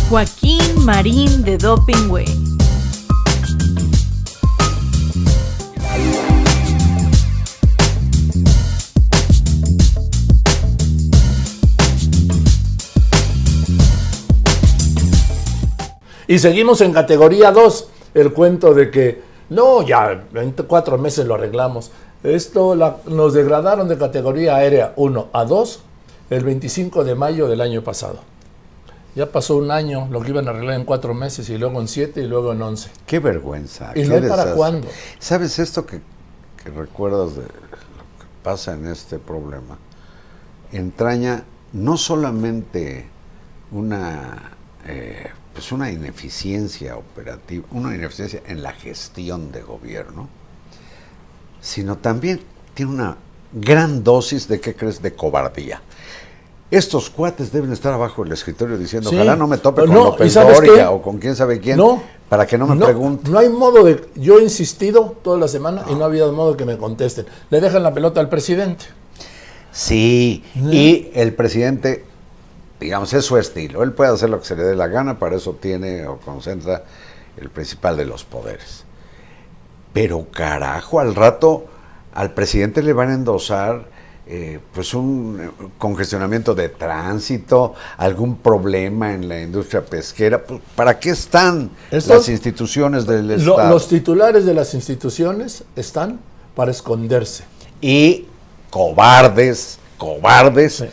Joaquín Marín de Dopingüe. Y seguimos en categoría 2, el cuento de que, no, ya en 4 meses lo arreglamos. Nos degradaron de categoría aérea 1 a 2 el 25 de mayo del año pasado. Ya pasó un año, lo que iban a arreglar en 4 meses, y luego en 7 y luego en 11. Qué vergüenza. ¿Y no hay para cuándo? ¿Sabes esto que recuerdas de lo que pasa en este problema? Entraña no solamente una ineficiencia operativa, una ineficiencia en la gestión de gobierno, sino también tiene una gran dosis de, ¿qué crees?, de cobardía. Estos cuates deben estar abajo del escritorio diciendo, ojalá no me tope con López Dóriga o con quién sabe quién, para que no me pregunte. No hay modo de... Yo he insistido toda la semana y no ha habido modo de que me contesten. Le dejan la pelota al presidente. Sí, y el presidente, digamos, es su estilo. Él puede hacer lo que se le dé la gana, para eso tiene o concentra el principal de los poderes. Pero carajo, al rato al presidente le van a endosar pues un congestionamiento de tránsito, algún problema en la industria pesquera. ¿Para qué están las instituciones del Estado? Los titulares de las instituciones están para esconderse. Y cobardes, sí,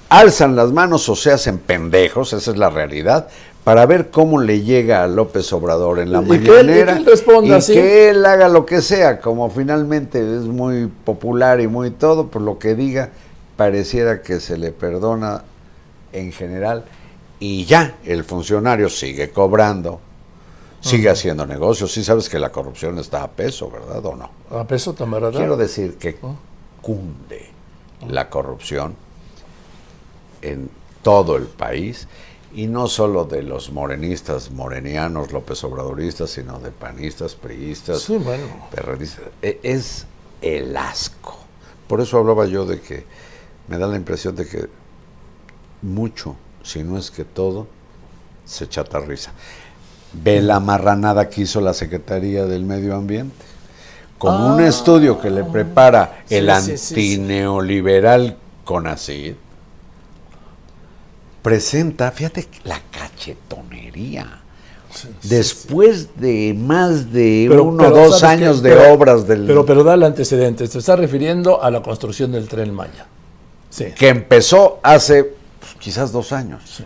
alzan las manos o se hacen pendejos, esa es la realidad, para ver cómo le llega a López Obrador en la mañanera, y que él responda así, que él haga lo que sea, como finalmente es muy popular y muy todo, por lo que diga, pareciera que se le perdona en general, y ya, el funcionario sigue cobrando, sigue haciendo negocios. Sí sabes que la corrupción está a peso, ¿verdad o no? A peso, camarada. Quiero decir que cunde la corrupción en todo el país, y no solo de los morenistas, morenianos, López Obradoristas, sino de panistas, priistas, perredistas. Es el asco. Por eso hablaba yo de que me da la impresión de que mucho, si no es que todo, se chatarriza. Ve la marranada que hizo la Secretaría del Medio Ambiente. Con un estudio que le prepara el antineoliberal CONACYT, presenta, fíjate la cachetonería. Después de más de 1 o 2 años de obras del... Pero dale antecedentes, te estás refiriendo a la construcción del Tren Maya. Sí. Que empezó hace quizás 2 años. Sí.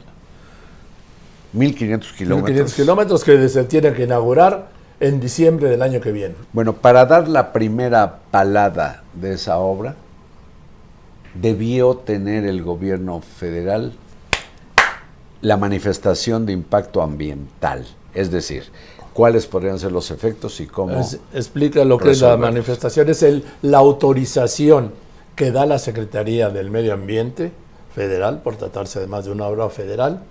1.500 kilómetros. 1.500 kilómetros que se tienen que inaugurar en diciembre del año que viene. Bueno, para dar la primera palada de esa obra, debió tener el gobierno federal la manifestación de impacto ambiental, es decir, cuáles podrían ser los efectos y cómo... Explica lo que es la manifestación, es la autorización que da la Secretaría del Medio Ambiente Federal, por tratarse además de una obra federal,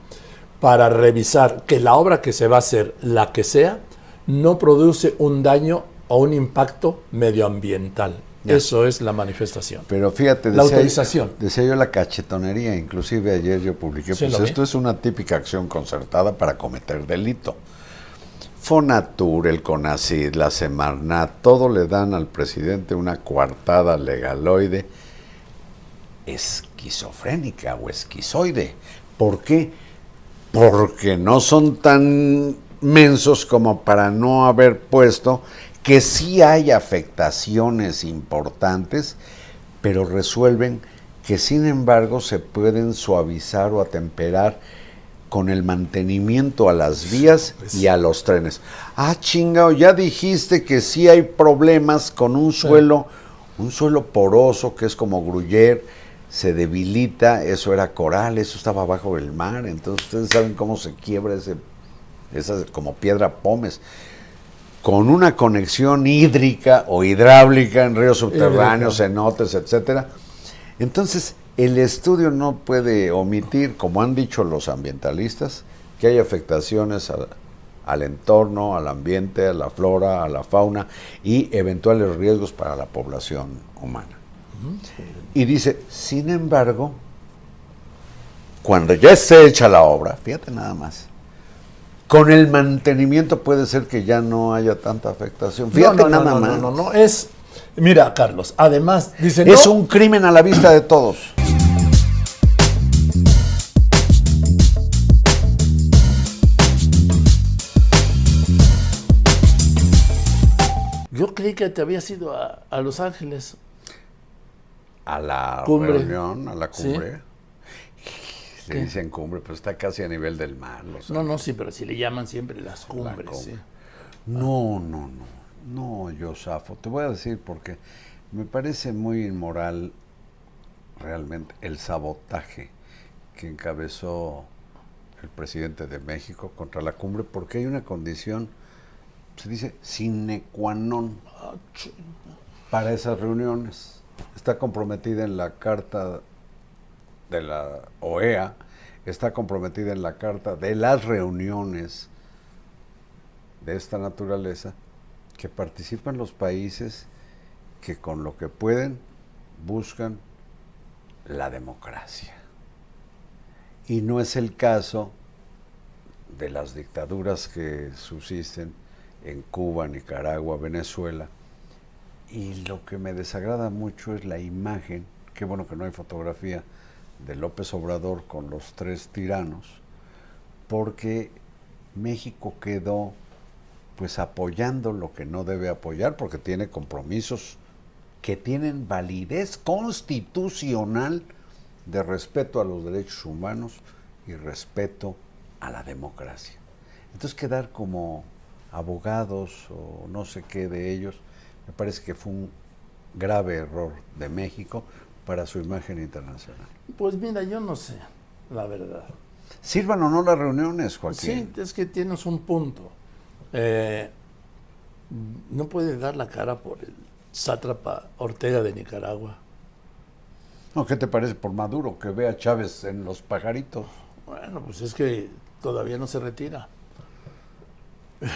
para revisar que la obra que se va a hacer, la que sea, no produce un daño o un impacto medioambiental. Eso es la manifestación. Pero fíjate, la autorización. Decía yo la cachetonería, inclusive ayer yo publiqué, pues esto es una típica acción concertada para cometer delito. Fonatur, el CONACYT, la Semarnat, todo le dan al presidente una coartada legaloide esquizofrénica o esquizoide. ¿Por qué? Porque no son tan mensos como para no haber puesto que sí hay afectaciones importantes, pero resuelven que sin embargo se pueden suavizar o atemperar con el mantenimiento a las vías y a los trenes. Chingao, ya dijiste que sí hay problemas con un suelo poroso que es como Gruyère, se debilita, eso era coral, eso estaba abajo del mar, entonces ustedes saben cómo se quiebra esa como piedra pómez. Con una conexión hídrica o hidráulica en ríos subterráneos, cenotes, etcétera. Entonces, el estudio no puede omitir, como han dicho los ambientalistas, que hay afectaciones al entorno, al ambiente, a la flora, a la fauna y eventuales riesgos para la población humana. Y dice, sin embargo, cuando ya esté hecha la obra, fíjate nada más, Con el mantenimiento puede ser que ya no haya tanta afectación. Fíjate no, nada más. No, es... Mira, Carlos, además, dicen... Es un crimen a la vista de todos. Yo creí que te habías ido a Los Ángeles. A la Cumbre. reunión, a la cumbre. Sí. Le ¿Qué? dicen cumbre, pero está casi a nivel del mar. No, sí, pero si le llaman siempre las cumbres. cumbre. Sí. No, Josafo. Te voy a decir porque me parece muy inmoral realmente el sabotaje que encabezó el presidente de México contra la cumbre, porque hay una condición, se dice, sine qua non para esas reuniones. Está comprometida en la carta de la OEA, está comprometida en la carta de las reuniones de esta naturaleza, que participan los países que con lo que pueden buscan la democracia. Y no es el caso de las dictaduras que subsisten en Cuba, Nicaragua, Venezuela. Y lo que me desagrada mucho es la imagen, qué bueno que no hay fotografía, de López Obrador con los 3 tiranos, porque México quedó pues apoyando lo que no debe apoyar, porque tiene compromisos que tienen validez constitucional de respeto a los derechos humanos y respeto a la democracia. Entonces quedar como abogados o no sé qué de ellos, me parece que fue un grave error de México para su imagen internacional. Pues mira, yo no sé, la verdad. ¿Sirvan o no las reuniones, Joaquín? Sí, es que tienes un punto. No puede dar la cara por el sátrapa Ortega de Nicaragua. No, ¿qué te parece por Maduro, que ve a Chávez en los pajaritos? Bueno, pues es que todavía no se retira.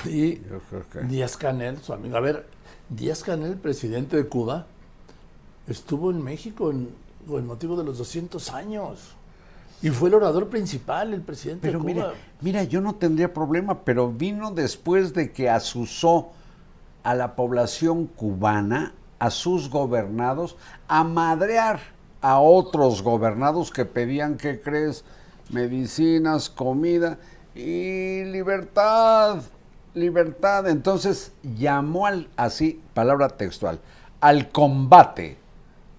Y Yo creo que... Díaz-Canel, su amigo. A ver, Díaz-Canel, presidente de Cuba, estuvo en México con el motivo de los 200 años. Y fue el orador principal, el presidente Pero de Cuba. mira, yo no tendría problema, pero vino después de que asusó a la población cubana, a sus gobernados, a madrear a otros gobernados que pedían, ¿qué crees? Medicinas, comida y libertad. Entonces llamó así, palabra textual, al combate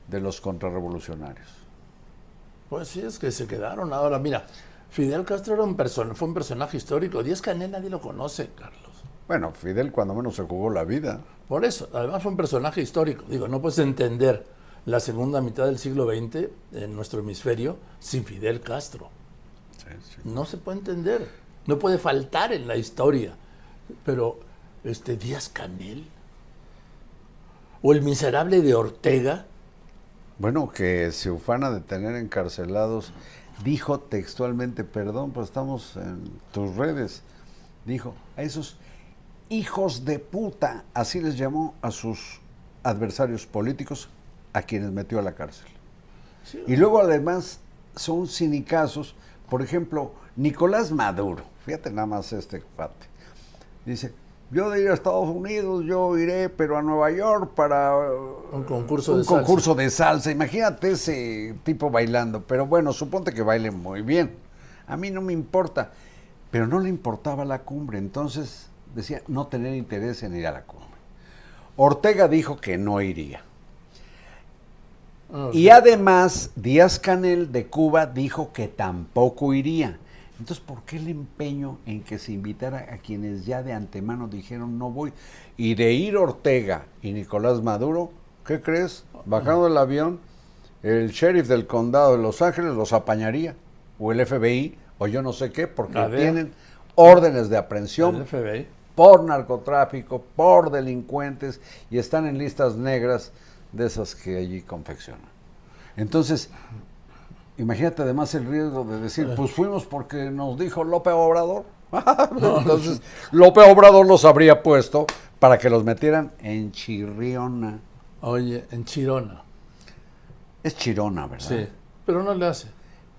de los contrarrevolucionarios. Pues sí, es que se quedaron. Ahora, mira, Fidel Castro era fue un personaje histórico. Díaz-Canel nadie lo conoce, Carlos. Bueno, Fidel cuando menos se jugó la vida. Por eso, además fue un personaje histórico. Digo, no puedes entender la segunda mitad del siglo XX en nuestro hemisferio sin Fidel Castro. Sí. No se puede entender. No puede faltar en la historia. Pero, Díaz-Canel o el miserable de Ortega. Bueno, que se ufana de tener encarcelados, dijo textualmente, perdón, pues estamos en tus redes, dijo, a esos hijos de puta, así les llamó a sus adversarios políticos, a quienes metió a la cárcel. Sí. Y luego además son cinicazos, por ejemplo, Nicolás Maduro, fíjate nada más este cuate, dice, yo de ir a Estados Unidos, yo iré, pero a Nueva York para un concurso de salsa. Imagínate ese tipo bailando. Pero bueno, suponte que baile muy bien. A mí no me importa. Pero no le importaba la cumbre. Entonces decía no tener interés en ir a la cumbre. Ortega dijo que no iría. Y además, Díaz-Canel de Cuba dijo que tampoco iría. Entonces, ¿por qué el empeño en que se invitara a quienes ya de antemano dijeron no voy? Y de ir Ortega y Nicolás Maduro, ¿qué crees? Bajando del avión, el sheriff del condado de Los Ángeles los apañaría, o el FBI, o yo no sé qué, porque tienen órdenes de aprehensión por narcotráfico, por delincuentes, y están en listas negras de esas que allí confeccionan. Entonces, imagínate además el riesgo de decir, pues fuimos porque nos dijo López Obrador. Entonces, López Obrador los habría puesto para que los metieran en Chirriona. Oye, en Chirona. Es Chirona, ¿verdad? Sí, pero no le hace.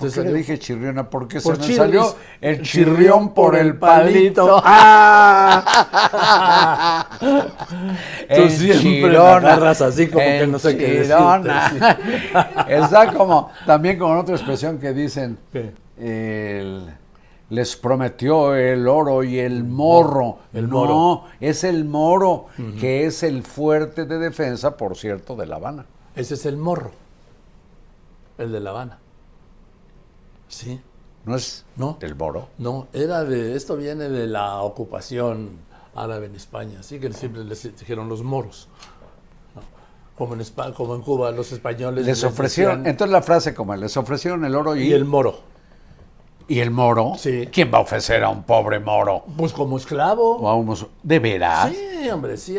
¿Por qué le dije chirriona? Porque se Por me chirris, salió el chirrión por el palito. ¡Ah! Tú siempre me agarras así como que no sé qué chirona. decirte. Está como, también con otra expresión que dicen, ¿Qué? les prometió el oro y el morro. El no, moro. es el moro, que es el fuerte de defensa, por cierto, de La Habana. Ese es el morro, el de La Habana. Sí. ¿No es No. el moro? No, esto viene de la ocupación árabe en España, así que siempre les dijeron los moros. ¿No? Como en Cuba, los españoles Les ofrecieron, decían, entonces la frase como les ofrecieron el oro y el moro. ¿Y el moro? Sí. ¿Quién va a ofrecer a un pobre moro? Pues como esclavo. O a ¿De veras? Sí, hombre, sí.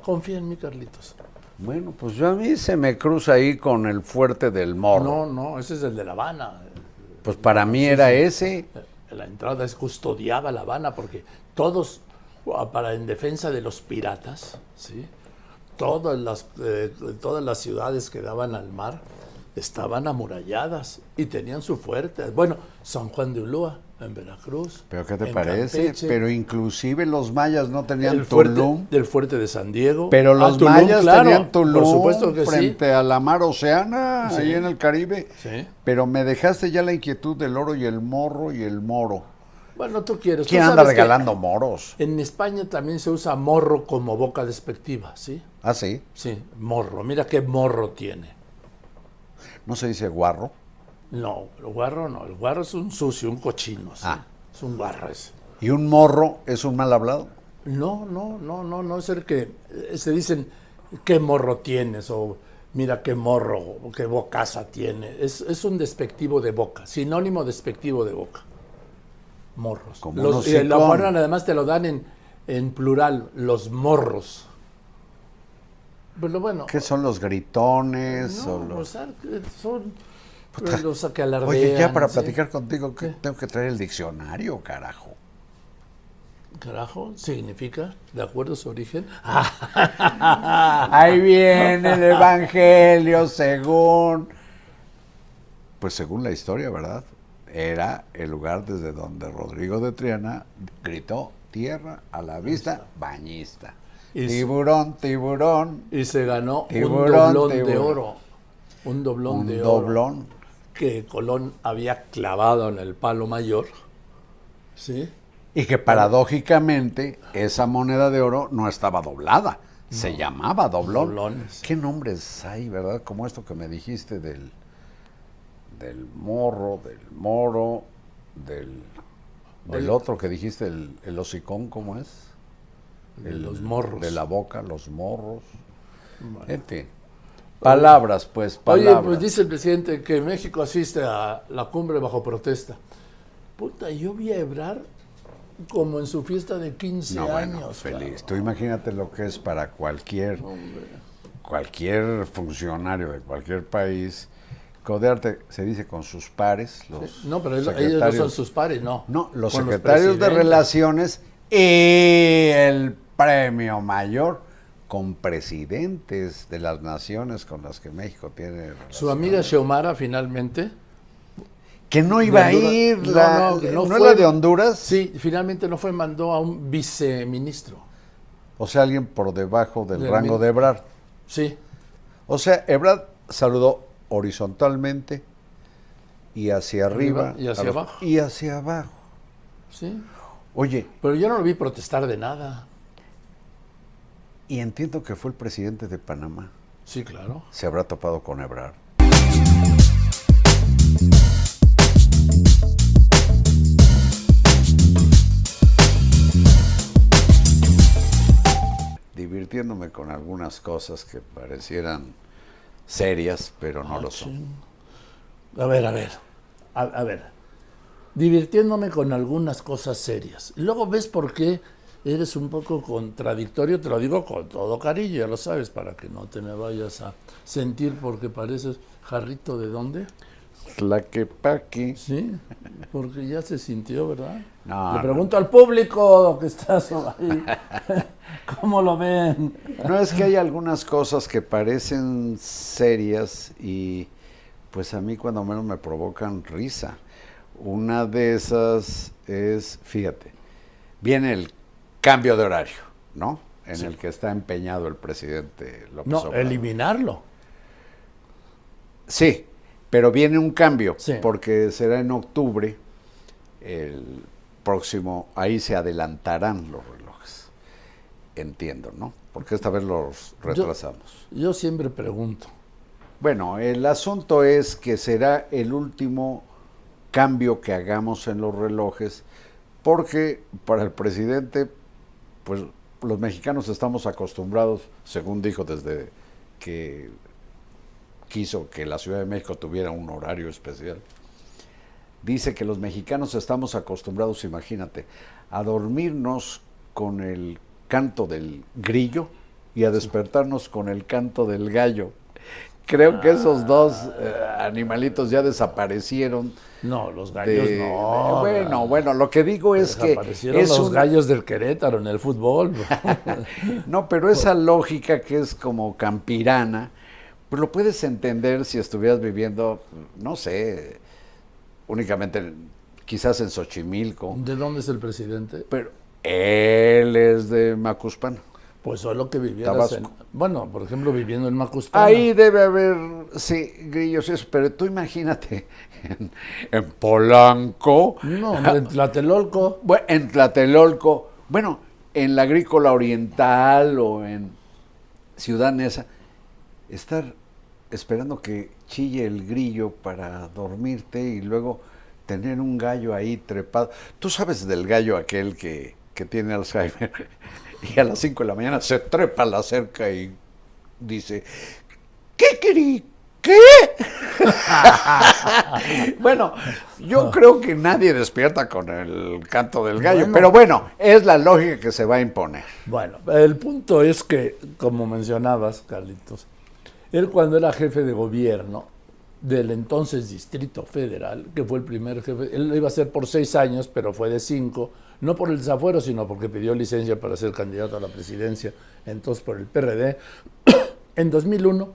Confía en mí, Carlitos. Bueno, pues yo a mí se me cruza ahí con el fuerte del morro. No, ese es el de La Habana. Pues para mí era ese. La entrada custodiaba La Habana porque todos, en defensa de los piratas, ¿sí? Todas las ciudades que daban al mar estaban amuralladas y tenían su fuerte. Bueno, San Juan de Ulúa, en Veracruz. ¿Pero qué te en parece? Campeche, Pero inclusive los mayas no tenían el fuerte, Tulum. del fuerte de San Diego. Pero los Tulum, mayas claro, tenían Tulum por supuesto que frente a la mar Oceana, Sí. ahí en el Caribe. Sí. Pero me dejaste ya la inquietud del oro y el morro y el moro. Bueno, tú quieres. ¿Quién Tú anda sabes que regalando moros? en España también se usa morro como boca despectiva, ¿sí? Ah, sí. Sí, morro. Mira qué morro tiene. ¿No se dice guarro? No, el guarro no. El guarro es un sucio, un cochino, ¿sí? Ah. Es un guarro ese. ¿Y un morro es un mal hablado? No es el que se dicen qué morro tienes o mira qué morro, o qué bocaza tiene. Es un despectivo de boca, sinónimo despectivo de boca. Morros. Como Y hocicón. la guardan, además te lo dan en plural, los morros. Pero bueno. ¿Qué son los gritones? No, o los... o sea, son los que alardean. Oye, ya para ¿sí? platicar contigo, que ¿Qué? tengo que traer el diccionario, carajo. Carajo, significa, de acuerdo a su origen. Ahí viene el evangelio según... Pues según la historia, ¿verdad? Era el lugar desde donde Rodrigo de Triana gritó, tierra a la vista, bañista. Y Tiburón, tiburón. Y se ganó Tiburón, un doblón de tiburón. oro. Un doblón Un de oro. doblón. Que Colón había clavado en el palo mayor. ¿Sí? Y que paradójicamente esa moneda de oro no estaba doblada, se llamaba doblón. Doblones. ¿Qué nombres hay, verdad? Como esto que me dijiste del morro, del moro, del otro que dijiste, el hocicón, ¿cómo es? Los morros. De la boca, los morros. Bueno. En fin. Palabras, pues, palabras. Oye, pues dice el presidente que México asiste a la cumbre bajo protesta. Puta, yo vi a Ebrard como en su fiesta de 15 No, años. bueno, feliz. Cabrón. Tú imagínate lo que es para cualquier funcionario de cualquier país codearte, se dice, con sus pares, los No, pero ellos no secretarios- son sus pares, no. No, los Con secretarios de presidentes. Relaciones y el premio mayor con presidentes de las naciones con las que México tiene Su amiga Xiomara finalmente. que no iba a de Honduras. ir, No ¿no fue. era de Honduras? Sí, finalmente no fue, mandó a un viceministro. O sea, alguien por debajo del Del rango de Ebrard. Sí, O sea, Ebrard saludó horizontalmente y hacia arriba. y hacia abajo. Y hacia abajo. sí. Oye, Pero yo no lo vi protestar de nada. y entiendo que fue el presidente de Panamá. Sí, claro. Se habrá topado con Ebrard. Divirtiéndome con algunas cosas que parecieran serias, pero no lo son. A ver. A ver. Divirtiéndome con algunas cosas serias. Luego ves por qué eres un poco contradictorio. Te lo digo con todo cariño, ya lo sabes, para que no te me vayas a sentir porque pareces jarrito de dónde. Tlaquepaque. Sí, porque ya se sintió, ¿verdad? No, Le pregunto al público que está ahí, ¿cómo lo ven? No, es que hay algunas cosas que parecen serias y Pues a mí cuando menos me provocan risa. Una de esas es, fíjate, viene el cambio de horario, ¿no? En el que está empeñado el presidente López Obrador. Eliminarlo. Sí, pero viene un cambio, Sí. porque será en octubre, el próximo, ahí se adelantarán los relojes. Entiendo, ¿no? Porque esta vez los retrasamos. Yo siempre pregunto. Bueno, el asunto es que será el último cambio que hagamos en los relojes, porque para el presidente, pues los mexicanos estamos acostumbrados, según dijo desde que quiso que la Ciudad de México tuviera un horario especial, dice que los mexicanos estamos acostumbrados, imagínate, a dormirnos con el canto del grillo y a despertarnos con el canto del gallo. Creo que esos dos animalitos ya desaparecieron. No, los gallos no. Bueno, lo que digo es que desaparecieron los gallos del Querétaro en el fútbol. No, pero esa lógica que es como campirana, pues lo puedes entender si estuvieras viviendo, no sé, únicamente quizás en Xochimilco. ¿De dónde es el presidente? Pero él es de Macuspana. Pues solo que vivieras bueno, por ejemplo, viviendo en Macuspana. Ahí debe haber, sí, grillos y eso, pero tú imagínate, en Polanco. No, en Tlatelolco. Bueno, en Tlatelolco, bueno, en la Agrícola Oriental o en Ciudad Neza, estar esperando que chille el grillo para dormirte y luego tener un gallo ahí trepado. Tú sabes del gallo aquel que tiene Alzheimer y a las 5 de la mañana se trepa a la cerca y dice, ¿qué querí? ¿Qué? Bueno, yo creo que nadie despierta con el canto del gallo, pero bueno, es la lógica que se va a imponer. Bueno, el punto es que, como mencionabas, Carlitos, él cuando era jefe de gobierno del entonces Distrito Federal, que fue el primer jefe, él lo iba a hacer por 6 años, pero fue de 5, no por el desafuero, sino porque pidió licencia para ser candidato a la presidencia, entonces por el PRD. En 2001,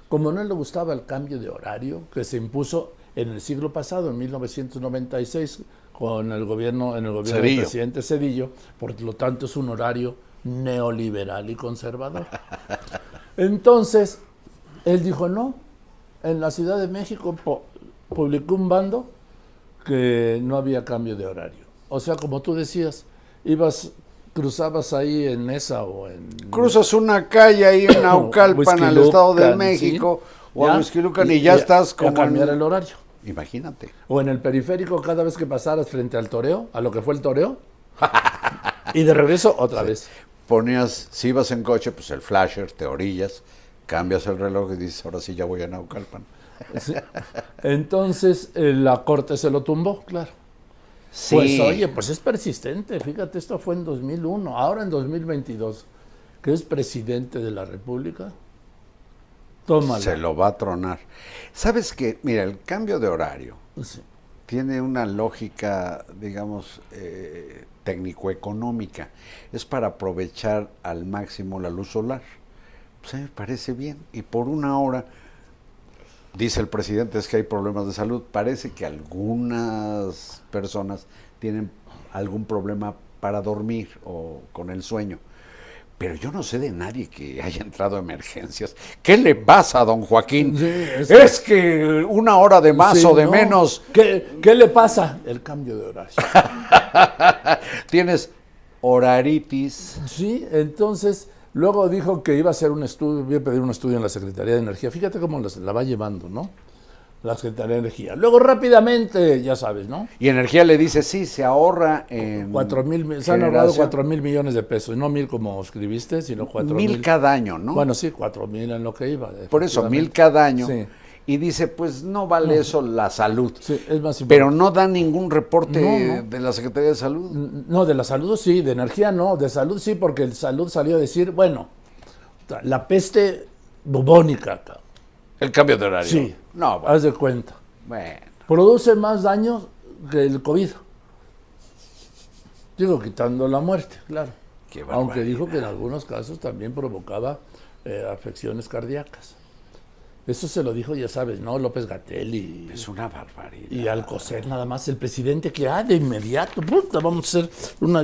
como no le gustaba el cambio de horario que se impuso en el siglo pasado, en 1996, con el gobierno, en el gobierno del presidente Zedillo, por lo tanto es un horario neoliberal y conservador. Entonces, él dijo no. En la Ciudad de México publicó un bando que no había cambio de horario. O sea, como tú decías, cruzabas ahí en esa o en... Cruzas una calle ahí en Naucalpan, al Estado de México, ¿sí? O en Huixquilucan y ya estás como... A cambiar el horario. Imagínate. O en el periférico, cada vez que pasaras frente al toreo, a lo que fue el toreo, y de regreso otra vez. Ponías, si ibas en coche, pues el flasher, te orillas, cambias el reloj y dices, ahora sí ya voy a Naucalpan. Sí. Entonces, la Corte se lo tumbó, claro. Sí. Pues oye, pues es persistente, fíjate, esto fue en 2001, ahora en 2022, que es presidente de la República, tómala. Se lo va a tronar. ¿Sabes qué? Mira, el cambio de horario tiene una lógica, digamos, técnico-económica. Es para aprovechar al máximo la luz solar. Pues a mí me parece bien. Y por una hora, dice el presidente, es que hay problemas de salud. Parece que algunas personas tienen algún problema para dormir o con el sueño. Pero yo no sé de nadie que haya entrado a emergencias. ¿Qué le pasa a don Joaquín? Sí, es que una hora de más o de menos. ¿Qué le pasa? El cambio de horario. Tienes horaritis. Sí, entonces... Luego dijo que iba a hacer un estudio, iba a pedir un estudio en la Secretaría de Energía. Fíjate cómo la va llevando, ¿no? La Secretaría de Energía. Luego rápidamente, ya sabes, ¿no? Y Energía le dice, sí, se ahorra en... 4,000, se han ahorrado 4,000 millones de pesos. No 1,000 como escribiste, sino 4,000. 1,000 cada año, ¿no? Bueno, sí, 4,000 en lo que iba. Por eso, 1,000 cada año. Sí. Y dice, pues no vale eso la salud. Sí, es más importante. Pero no da ningún reporte de la Secretaría de Salud. No, de la salud sí, de energía no, de salud sí, porque el salud salió a decir, bueno, la peste bubónica. El cambio de horario. Sí, no, bueno. Haz de cuenta. Bueno. Produce más daño que el COVID. Digo, quitando la muerte, claro. Aunque dijo que en algunos casos también provocaba afecciones cardíacas. Eso se lo dijo, ya sabes, ¿no? López-Gatell Es una barbaridad. y Alcocer, nada más. El presidente que, de inmediato, puta, vamos a hacer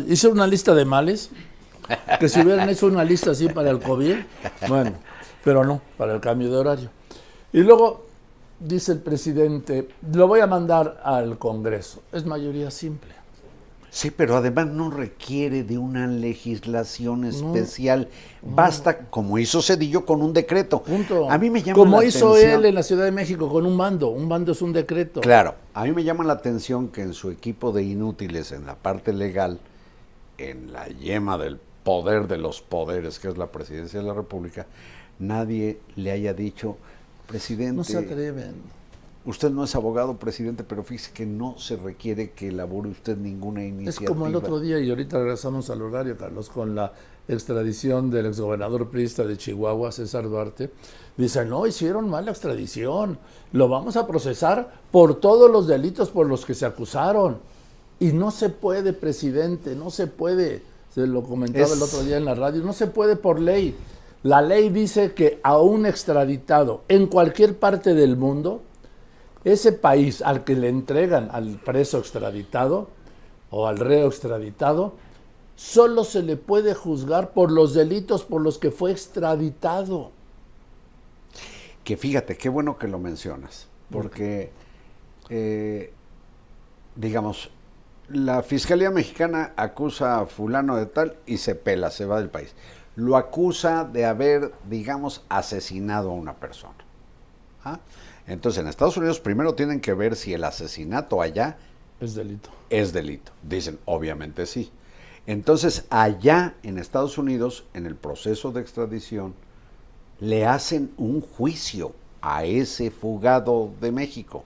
hizo una lista de males, que si hubieran hecho una lista así para el COVID, bueno, pero no, para el cambio de horario. Y luego dice el presidente, lo voy a mandar al Congreso. Es mayoría simple. Sí, pero además no requiere de una legislación especial. Basta, como hizo Zedillo, con un decreto. Punto. A mí me llama como la hizo atención, él en la Ciudad de México con un mando. Un mando es un decreto. Claro, a mí me llama la atención que en su equipo de inútiles, en la parte legal, en la yema del poder de los poderes, que es la presidencia de la República, nadie le haya dicho, presidente, No se atreven. usted no es abogado, presidente, pero fíjese que no se requiere que elabore usted ninguna Es iniciativa. como el otro día, y ahorita regresamos al horario, Carlos, con la extradición del exgobernador priista de Chihuahua, César Duarte. Dicen, no, hicieron mal la extradición, lo vamos a procesar por todos los delitos por los que se acusaron. Y no se puede, presidente, no se puede. Se lo comentaba el otro día en la radio, no se puede por ley. La ley dice que a un extraditado en cualquier parte del mundo, ese país al que le entregan al preso extraditado o al reo extraditado, solo se le puede juzgar por los delitos por los que fue extraditado. Que fíjate, qué bueno que lo mencionas, porque, digamos, la Fiscalía Mexicana acusa a fulano de tal y se pela, se va del país. Lo acusa de haber, digamos, asesinado a una persona. ¿Ah? Entonces, en Estados Unidos primero tienen que ver si el asesinato allá Es delito. es delito. Dicen, obviamente sí. Entonces, allá en Estados Unidos, en el proceso de extradición, le hacen un juicio a ese fugado de México.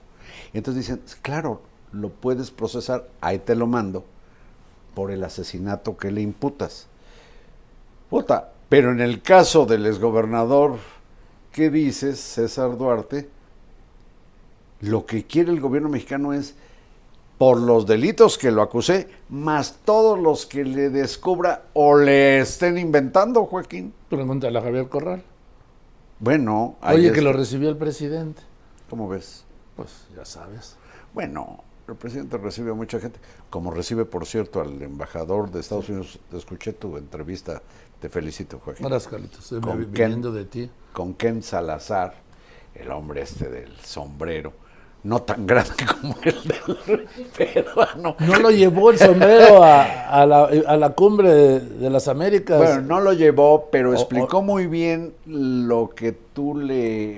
Entonces dicen, claro, lo puedes procesar, ahí te lo mando, por el asesinato que le imputas. Puta, pero en el caso del exgobernador, ¿qué dices, César Duarte? Lo que quiere el gobierno mexicano es, por los delitos que lo acusé, más todos los que le descubra o le estén inventando, Joaquín. Pregúntale a Javier Corral. Bueno, ahí Oye, está. que lo recibió el presidente. ¿Cómo ves? Pues ya sabes. Bueno, el presidente recibe a mucha gente, como recibe, por cierto, al embajador de Estados Unidos. Escuché tu entrevista, te felicito, Joaquín. Gracias, Carlitos. Estoy Con viniendo de ti. Con Ken Salazar, el hombre este del sombrero, no tan grande como el del peruano. No lo llevó el sombrero a la cumbre de las Américas. Bueno, no lo llevó, pero explicó muy bien lo que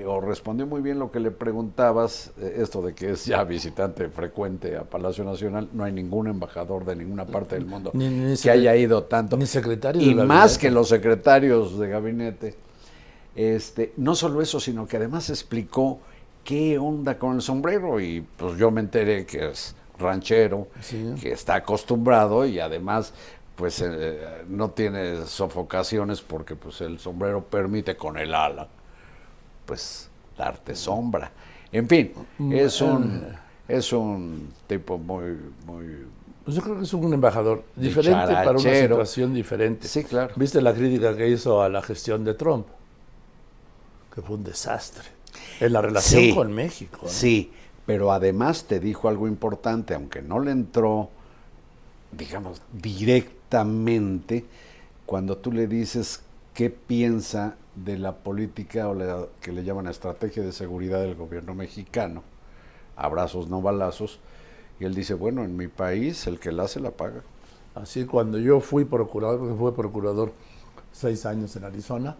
o respondió muy bien lo que le preguntabas, esto de que es ya visitante frecuente a Palacio Nacional. No hay ningún embajador de ninguna parte del mundo que haya ido tanto. Ni secretario y de más gabinete. que los secretarios de gabinete. No solo eso, sino que además explicó qué onda con el sombrero, y pues yo me enteré que es ranchero, Sí. que está acostumbrado, y además pues no tiene sofocaciones porque pues el sombrero permite con el ala pues darte sombra. En fin, es un tipo muy Pues yo creo que es un embajador diferente para una dicharachero. situación diferente. Sí, claro. ¿Viste la crítica que hizo a la gestión de Trump? Que fue un desastre en la relación Sí, con México, ¿no? Sí, pero además te dijo algo importante, aunque no le entró, digamos, directamente, cuando tú le dices qué piensa de la política o la que le llaman estrategia de seguridad del gobierno mexicano, abrazos no balazos, y él dice, bueno, en mi país el que la hace la paga. Así cuando yo fui procurador, porque fue procurador 6 años en Arizona,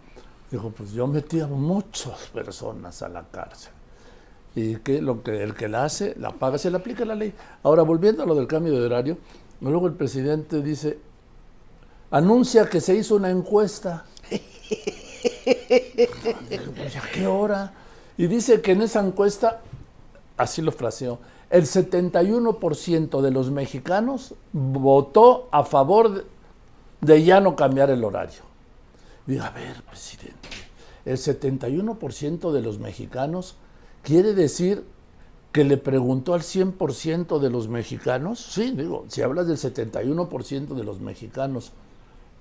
dijo, pues yo metí a muchas personas a la cárcel. Y que el que la hace, la paga, se le aplica la ley. Ahora, volviendo a lo del cambio de horario, luego el presidente dice, anuncia que se hizo una encuesta. Dije, pues, ¿a qué hora? Y dice que en esa encuesta, así lo fraseó, el 71% de los mexicanos votó a favor de ya no cambiar el horario. Digo, a ver, presidente, el 71% de los mexicanos quiere decir que le preguntó al 100% de los mexicanos. Sí, digo, si hablas del 71% de los mexicanos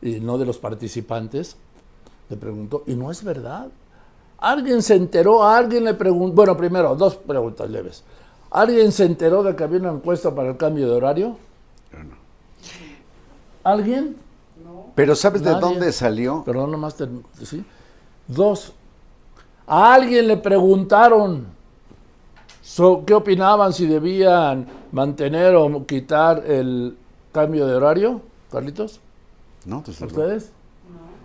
y no de los participantes, le preguntó, y no es verdad. ¿Alguien se enteró? ¿A alguien le preguntó? Bueno, primero, dos preguntas leves. ¿Alguien se enteró de que había una encuesta para el cambio de horario? Yo no. ¿Alguien? Pero ¿sabes de Nadie. dónde salió? Perdón, nomás ¿sí? Dos, ¿a alguien le preguntaron qué opinaban, si debían mantener o quitar el cambio de horario, Carlitos? No, ¿A desde luego. ustedes?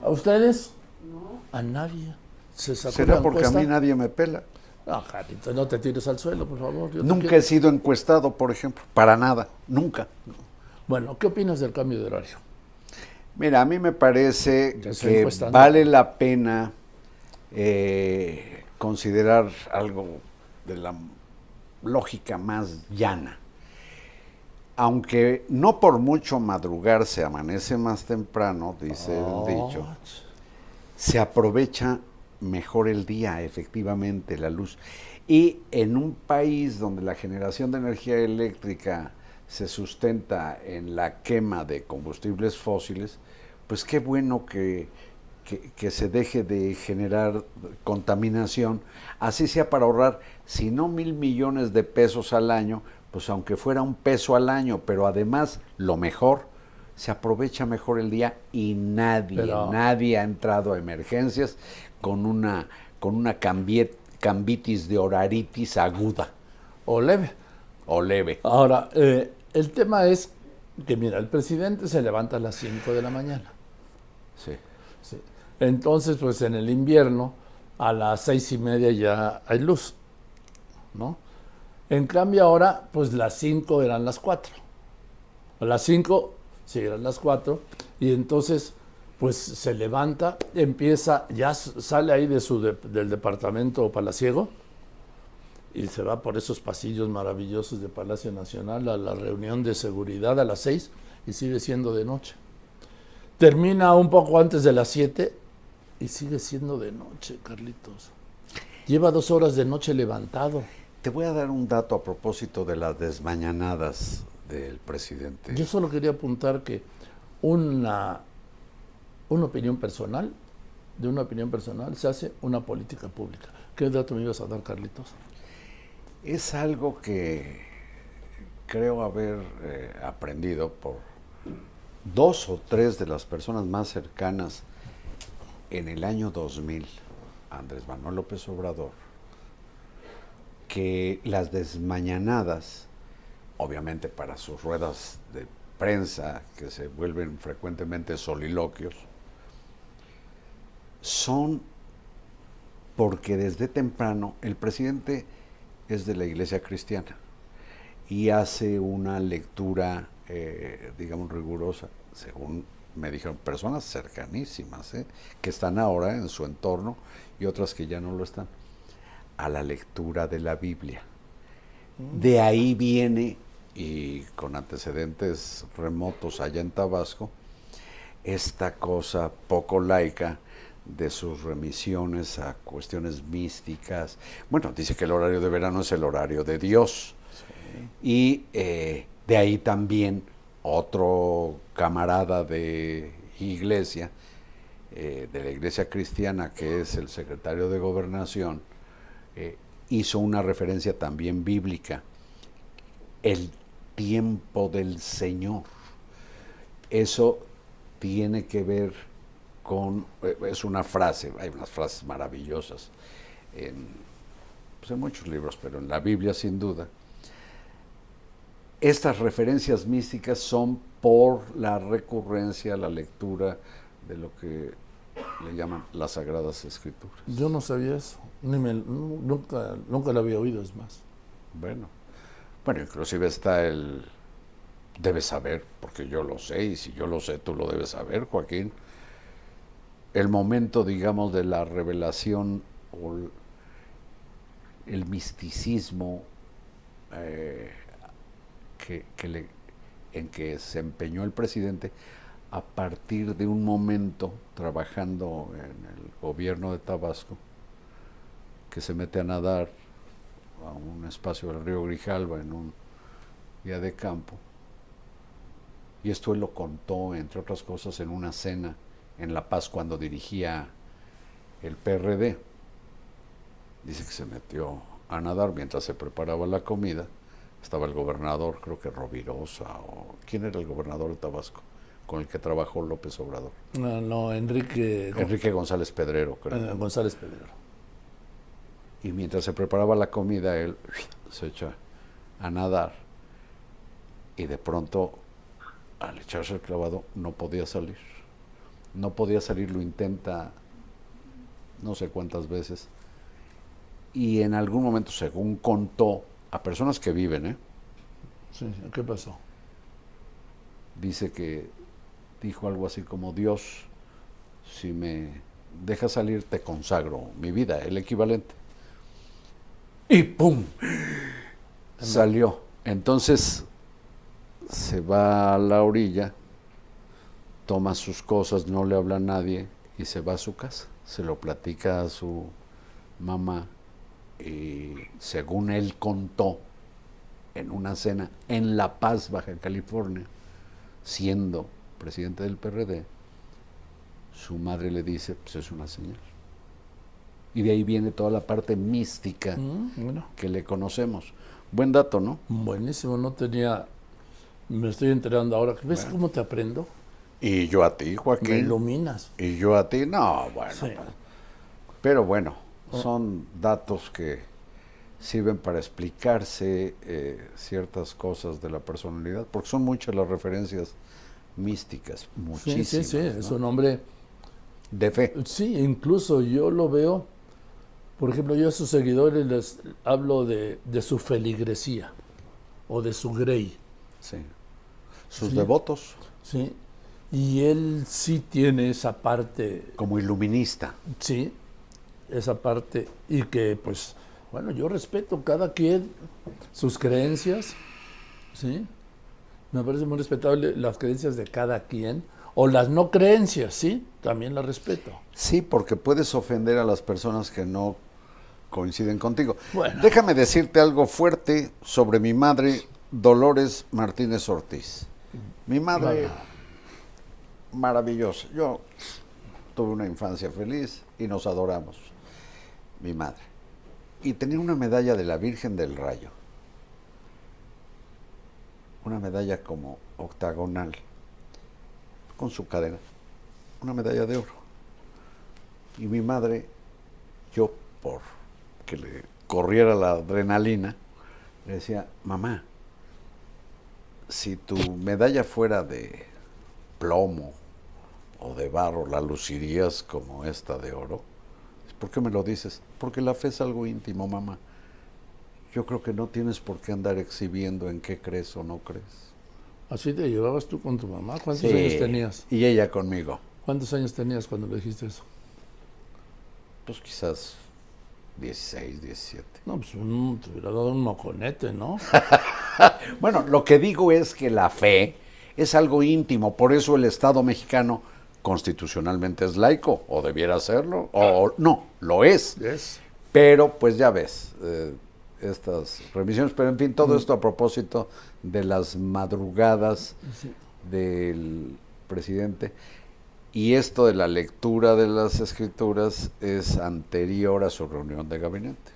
No. ¿A ustedes? No. A nadie. ¿Se sacó ¿Será la porque a encuesta? mí nadie me pela? No, Carlitos, no te tires al suelo, por favor. Yo te Nunca quiero. he sido encuestado, por ejemplo. Para nada. Nunca. Bueno, ¿qué opinas del cambio de horario? Mira, a mí me parece Ya estoy que encuestando. vale la pena considerar algo de la lógica más llana. Aunque no por mucho madrugar se amanece más temprano, dice el dicho, se aprovecha mejor el día, efectivamente, la luz. Y en un país donde la generación de energía eléctrica se sustenta en la quema de combustibles fósiles, pues qué bueno que se deje de generar contaminación, así sea para ahorrar, si no 1,000 millones de pesos al año, pues aunque fuera un peso al año, pero además lo mejor, se aprovecha mejor el día y nadie ha entrado a emergencias con una cambitis de horaritis aguda ¿O leve? o leve. Ahora, el tema es que, mira, el presidente se levanta a las 5 de la mañana. Sí. Sí. Entonces, pues en el invierno, a las 6:30 ya hay luz, ¿no? En cambio ahora, pues las 5 eran las 4. A las 5, sí, eran las 4. Y entonces, pues se levanta, empieza, ya sale ahí del departamento palaciego y se va por esos pasillos maravillosos de Palacio Nacional a la reunión de seguridad a las 6 y sigue siendo de noche. Termina un poco antes de las 7 y sigue siendo de noche, Carlitos. Lleva 2 horas de noche levantado. Te voy a dar un dato a propósito de las desmañanadas del presidente. Yo solo quería apuntar que una opinión personal, de una opinión personal se hace una política pública. ¿Qué dato me ibas a dar, Carlitos? Es algo que creo haber aprendido por 2 o 3 de las personas más cercanas en el año 2000, Andrés Manuel López Obrador, que las desmañanadas, obviamente para sus ruedas de prensa, que se vuelven frecuentemente soliloquios, son porque desde temprano el presidente es de la Iglesia Cristiana y hace una lectura, digamos, rigurosa, según me dijeron personas cercanísimas, que están ahora en su entorno y otras que ya no lo están, a la lectura de la Biblia. De ahí viene, y con antecedentes remotos allá en Tabasco, esta cosa poco laica de sus remisiones a cuestiones místicas. Bueno, dice que el horario de verano es el horario de Dios. Sí. Y de ahí también otro camarada de iglesia, de la iglesia cristiana, que es el secretario de Gobernación, hizo una referencia también bíblica, el tiempo del Señor. Eso tiene que ver con, es una frase, hay unas frases maravillosas en muchos libros, pero en la Biblia sin duda. Estas referencias místicas son por la recurrencia, la lectura de lo que le llaman las Sagradas Escrituras. Yo no sabía eso, nunca lo había oído, es más. Bueno, inclusive está debes saber, porque yo lo sé, y si yo lo sé, tú lo debes saber, Joaquín, el momento, digamos, de la revelación o el misticismo en que se empeñó el presidente a partir de un momento trabajando en el gobierno de Tabasco, que se mete a nadar a un espacio del río Grijalva en un día de campo, y esto él lo contó, entre otras cosas, en una cena en La Paz cuando dirigía el PRD, dice que se metió a nadar mientras se preparaba la comida. Estaba el gobernador, creo que Rovirosa, o ¿quién era el gobernador de Tabasco? Con el que trabajó López Obrador. No, Enrique González Pedrero, creo. González Pedrero. Y mientras se preparaba la comida, él se echa a nadar. Y de pronto, al echarse el clavado, no podía salir. No podía salir, lo intenta no sé cuántas veces. Y en algún momento, según contó, a personas que viven, Sí, ¿qué pasó? dice que dijo algo así como: Dios, si me dejas salir, te consagro mi vida, el equivalente. Y ¡pum! Salió. Entonces se va a la orilla, toma sus cosas, no le habla a nadie y se va a su casa. Se lo platica a su mamá y, según él contó, en una cena en La Paz, Baja California, siendo presidente del PRD, su madre le dice: pues es una señal. Y de ahí viene toda la parte mística Bueno, que le conocemos. Buen dato, ¿no? buenísimo, no tenía... Me estoy enterando ahora. ¿Ves cómo te aprendo? Y yo a ti, Joaquín. Me iluminas. Y yo a ti, no, bueno. Sí. Pero bueno, son datos que sirven para explicarse ciertas cosas de la personalidad, porque son muchas las referencias místicas, muchísimas. Sí, ¿no? es un hombre... De fe. Sí, incluso yo lo veo, por ejemplo, yo a sus seguidores les hablo de su feligresía o de su grey, Sí. Sus Sí. devotos, ¿sí? Y él sí tiene esa parte, como iluminista. sí, esa parte, y que pues, bueno, yo respeto cada quien sus creencias, ¿sí? Me parece muy respetable las creencias de cada quien, o las no creencias, ¿sí? También las respeto. Sí, porque puedes ofender a las personas que no coinciden contigo. Bueno. Déjame decirte algo fuerte sobre mi madre, Dolores Martínez Ortiz. Mi madre, maravillosa. Yo tuve una infancia feliz y nos adoramos, mi madre. Y tenía una medalla de la Virgen del Rayo. Una medalla como octagonal, con su cadena. Una medalla de oro. Y mi madre, yo por que le corriera la adrenalina, le decía: mamá, si tu medalla fuera de plomo o de barro, ¿la lucirías como esta de oro? ¿Por qué me lo dices? Porque la fe es algo íntimo, mamá. Yo creo que no tienes por qué andar exhibiendo en qué crees o no crees. ¿Así te llevabas tú con tu mamá? ¿Cuántos Sí, años tenías? Y ella conmigo. ¿Cuántos años tenías cuando le dijiste eso? Pues quizás 16, 17. No, pues te hubiera dado un moconete, ¿no? Bueno, lo que digo es que la fe es algo íntimo, por eso el Estado mexicano constitucionalmente es laico, o debiera serlo, o no, lo es. Yes. Pero pues ya ves, estas remisiones, pero en fin, todo esto a propósito de las madrugadas Sí. del presidente. Y esto de la lectura de las escrituras es anterior a su reunión de gabinete.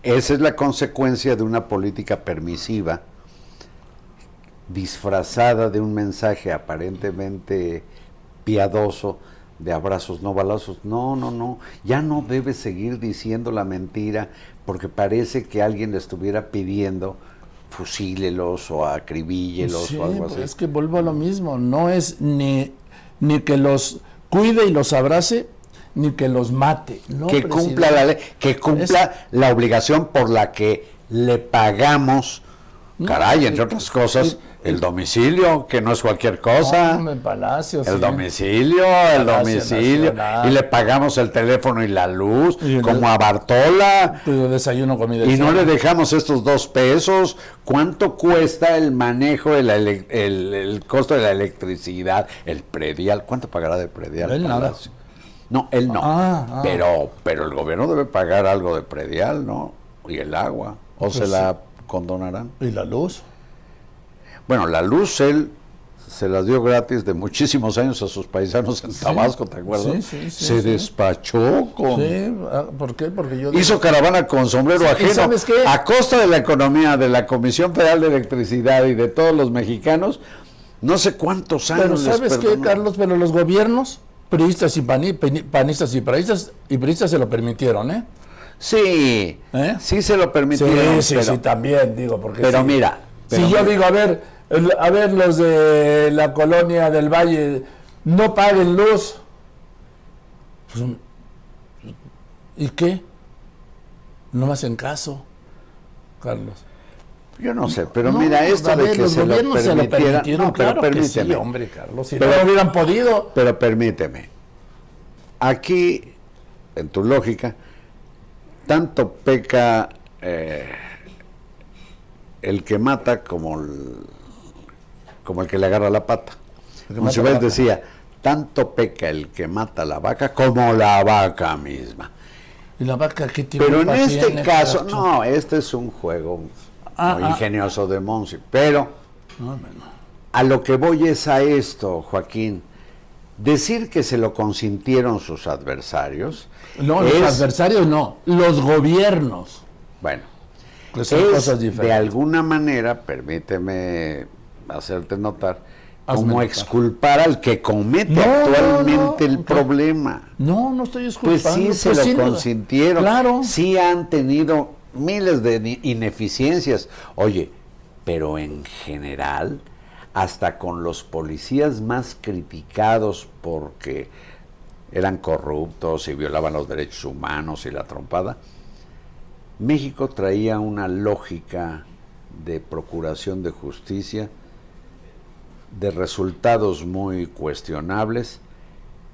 Esa es la consecuencia de una política permisiva disfrazada de un mensaje aparentemente piadoso de abrazos, no balazos. No, ya no debe seguir diciendo la mentira porque parece que alguien le estuviera pidiendo fusílelos o acribíllelos Sí, o algo pues así. es que vuelvo a lo mismo, no es ni que los cuide y los abrace, ni que los mate. No, Que cumpla la ley, que cumpla la obligación por la que le pagamos, caray, entre otras cosas, el domicilio, que no es cualquier cosa. No, en Palacio, El sí. domicilio, Palacio Nacional. y le pagamos el teléfono y la luz, Y como a Bartola, Tu desayuno, comida y no cena. le dejamos estos 2 pesos. ¿Cuánto cuesta el manejo, el costo de la electricidad, el predial? ¿Cuánto pagará de predial? Él nada. Palacio? No, él no. Pero el gobierno debe pagar algo de predial, ¿no? Y el agua. ¿O Pues se sí. la condonarán? ¿Y la luz? Bueno, la luz él se las dio gratis de muchísimos años a sus paisanos en Tabasco, ¿te acuerdas? Se despachó con... Sí, ¿por qué? Porque yo... Hizo caravana con sombrero ajeno. ¿Sabes qué? A costa de la economía de la Comisión Federal de Electricidad y de todos los mexicanos, no sé cuántos años. Pero ¿sabes qué, Carlos? Pero los gobiernos, priistas y panistas y priistas se lo permitieron, ¿eh? Sí, sí se lo permitieron. Sí, también, digo, porque... Pero sí. mira... Si yo digo, a ver, los de la colonia del Valle no paguen luz, pues, ¿y qué? No me hacen caso, Carlos. Yo no sé, pero mira, esto de que los se lo permitieran, no, pero claro que permíteme. sí, hombre, Carlos, si no lo hubieran podido. Pero permíteme, aquí, en tu lógica, tanto peca el que mata como el que le agarra la pata. Monsiváis decía, tanto peca el que mata la vaca como la vaca misma. ¿Y la vaca qué tipo? Pero en este caso, no, este es un juego muy ingenioso de Monsi, pero a lo que voy es a esto, Joaquín. Decir que se lo consintieron sus adversarios. No, los adversarios no, los gobiernos. Bueno, pues son cosas diferentes. De alguna manera, permíteme hacerte notar, como exculpar al que comete actualmente el problema. No estoy exculpando. Pues sí, se lo consintieron. Claro. Sí han tenido miles de ineficiencias. Oye, pero en general, hasta con los policías más criticados porque eran corruptos y violaban los derechos humanos y la trompada, México traía una lógica de procuración de justicia, de resultados muy cuestionables,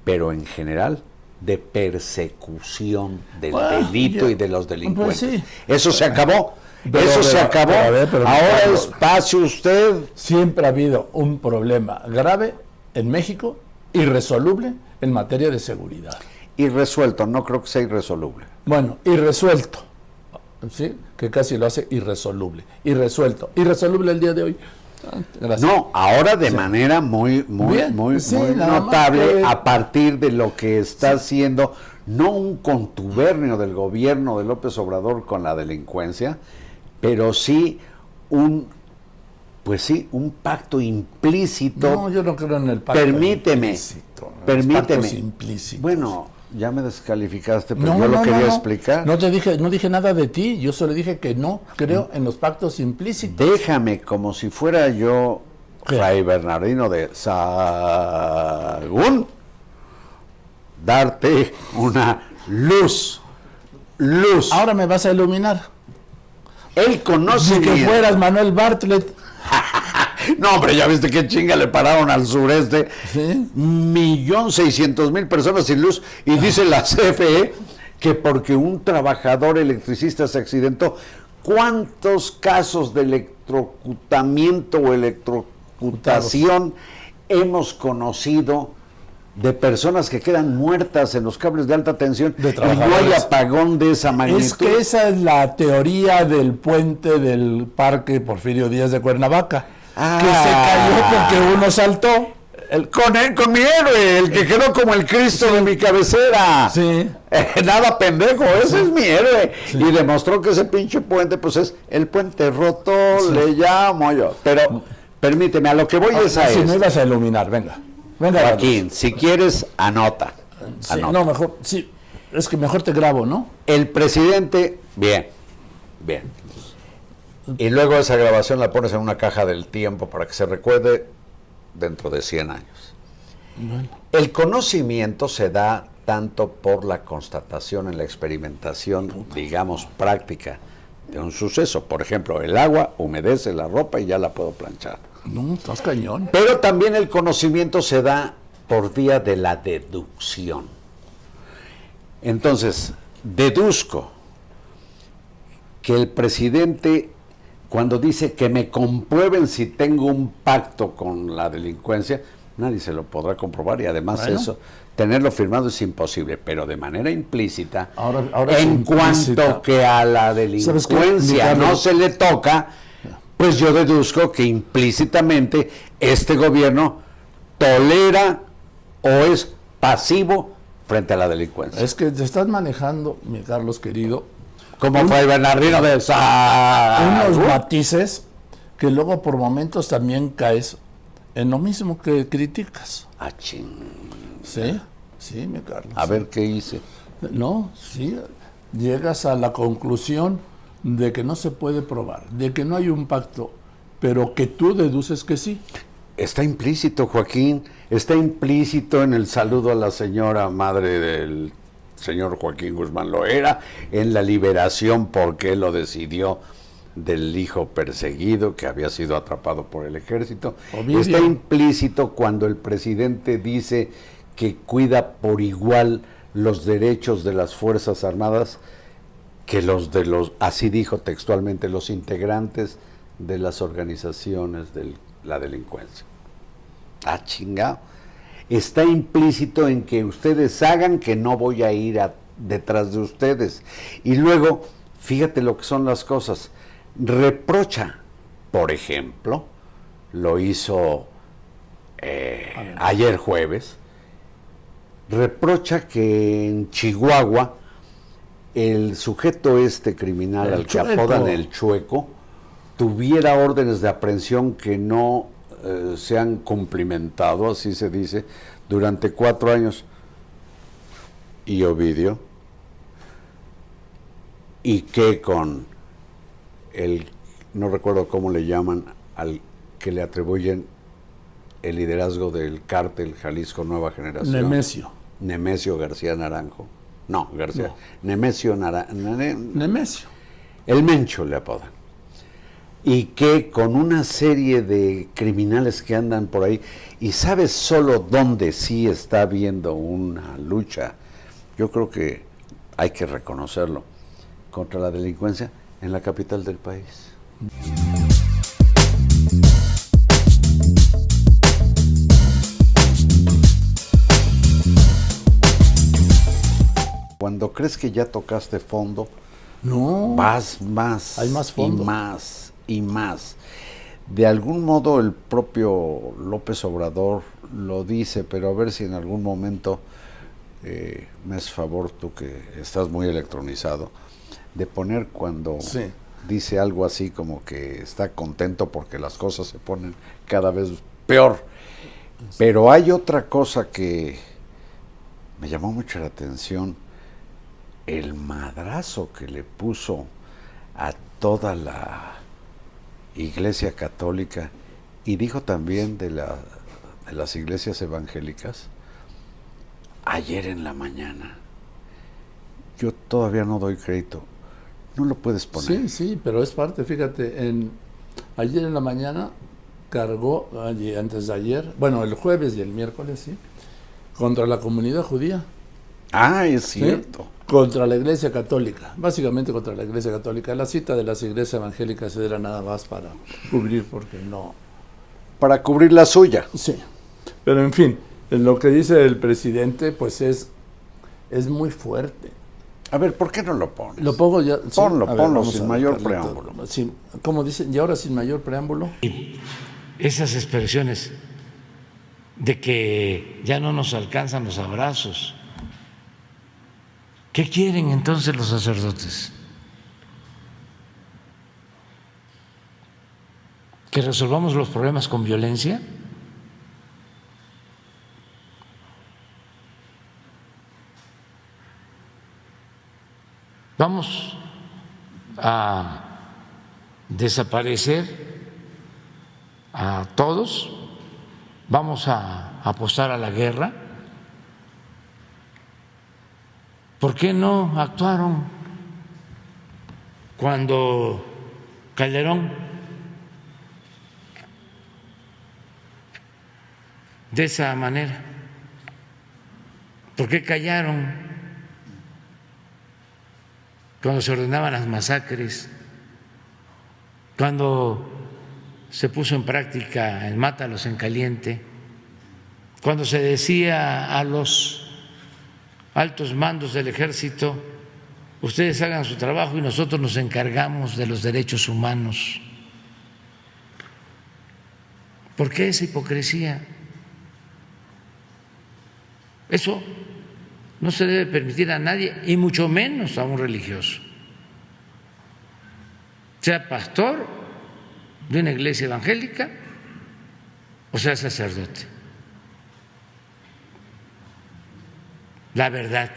pero en general de persecución del delito y de los delincuentes. Pues sí. Eso se acabó. Se acabó. Ahora pase usted. Siempre ha habido un problema grave en México, irresoluble en materia de seguridad. Irresuelto, no creo que sea irresoluble. Bueno, irresuelto, ¿sí? Que casi lo hace irresoluble. Irresoluble el día de hoy. Gracias. No, ahora de manera muy notable, a partir de lo que está haciendo, no un contubernio del gobierno de López Obrador con la delincuencia, pero sí un pacto implícito. No, yo no creo en el pacto implícito. Permíteme. Implícitos. Bueno, ya me descalificaste, pero yo lo quería explicar. No dije nada de ti, yo solo dije que no creo en los pactos implícitos. Déjame, como si fuera yo Fray Bernardino de Sahagún, darte una luz. Ahora me vas a iluminar. Él conoce Ni que fueras Manuel Bartlett. No, hombre, ya viste qué chinga le pararon al sureste. ¿Sí? 1,600,000 personas sin luz. Y dice la CFE que porque un trabajador electricista se accidentó. ¿Cuántos casos de electrocutamiento o electrocutación hemos conocido de personas que quedan muertas en los cables de alta tensión y no hay apagón de esa magnitud? Es que esa es la teoría del puente del Parque Porfirio Díaz de Cuernavaca. Que se cayó porque uno saltó. Con mi héroe, el que quedó como el Cristo de mi cabecera. Sí. Nada pendejo, ese es mi héroe. Sí. Y demostró que ese pinche puente, pues es el puente roto, le llamo yo. Pero permíteme, a lo que voy es a si esto. me ibas a iluminar, venga. Joaquín, si quieres, anota. Sí, no, mejor, sí, es que mejor te grabo, ¿no? El presidente, bien. Y luego esa grabación la pones en una caja del tiempo para que se recuerde dentro de 100 años. Bueno. El conocimiento se da tanto por la constatación en la experimentación, digamos, práctica de un suceso. Por ejemplo, el agua humedece la ropa y ya la puedo planchar. No, estás cañón. Pero también el conocimiento se da por vía de la deducción. Entonces, deduzco que el presidente, cuando dice que me comprueben si tengo un pacto con la delincuencia, nadie se lo podrá comprobar y además eso, tenerlo firmado es imposible, pero de manera implícita, ahora en cuanto que a la delincuencia no se le toca, pues yo deduzco que implícitamente este gobierno tolera o es pasivo frente a la delincuencia. Es que te estás manejando, mi Carlos querido, Como Fray Bernardino de unos matices que luego por momentos también caes en lo mismo que criticas. Sí, sí, mi Carlos. A ver qué hice. No, sí, llegas a la conclusión de que no se puede probar, de que no hay un pacto, pero que tú deduces que sí. Está implícito, Joaquín, está implícito en el saludo a la señora madre del señor Joaquín Guzmán Loera, en la liberación, porque él lo decidió, del hijo perseguido que había sido atrapado por el ejército. Ovidio. Está implícito cuando el presidente dice que cuida por igual los derechos de las Fuerzas Armadas que así dijo textualmente, los integrantes de las organizaciones de la delincuencia. Chingado. Está implícito en que ustedes hagan que no voy a ir detrás de ustedes. Y luego, fíjate lo que son las cosas. Reprocha, por ejemplo, lo hizo ayer jueves, reprocha que en Chihuahua el sujeto criminal al que apodan el Chueco tuviera órdenes de aprehensión que no se han cumplimentado, así se dice, durante 4 años. Y Ovidio, y que con no recuerdo cómo le llaman, al que le atribuyen el liderazgo del cártel Jalisco Nueva Generación. Nemesio García Naranjo. No, García. No. Nemesio. El Mencho le apodan. Y que con una serie de criminales que andan por ahí, y sabes solo dónde sí está habiendo una lucha, yo creo que hay que reconocerlo, contra la delincuencia en la capital del país. Cuando crees que ya tocaste fondo, no, vas más, hay más fondo. Y más y más. De algún modo el propio López Obrador lo dice, pero a ver si en algún momento me haces favor, tú que estás muy electronizado, de poner cuando dice algo así como que está contento porque las cosas se ponen cada vez peor. Pero hay otra cosa que me llamó mucho la atención, el madrazo que le puso a toda la Iglesia Católica, y dijo también de las iglesias evangélicas, ayer en la mañana. Yo todavía no doy crédito. No lo puedes poner. Sí, pero es parte, fíjate, ayer en la mañana cargó, antes de ayer, bueno, el jueves y el miércoles, sí, contra la comunidad judía. Es cierto. ¿Sí? Contra la Iglesia Católica, básicamente contra la Iglesia Católica. La cita de las iglesias evangélicas era nada más para cubrir, porque no... Para cubrir la suya. Sí, pero en fin, lo que dice el presidente, pues es muy fuerte. A ver, ¿por qué no lo pones? Lo pongo ya. Ponlo sin mayor preámbulo. Como dicen, y ahora sin mayor preámbulo. Esas expresiones de que ya no nos alcanzan los abrazos. ¿Qué quieren entonces los sacerdotes? ¿Que resolvamos los problemas con violencia? ¿Vamos a desaparecer a todos? ¿Vamos a apostar a la guerra? ¿Por qué no actuaron cuando Calderón de esa manera? ¿Por qué callaron cuando se ordenaban las masacres? Cuando se puso en práctica el mátalos en caliente, cuando se decía a los altos mandos del ejército, ustedes hagan su trabajo y nosotros nos encargamos de los derechos humanos. ¿Por qué esa hipocresía? Eso no se debe permitir a nadie, y mucho menos a un religioso, sea pastor de una iglesia evangélica o sea sacerdote. La verdad.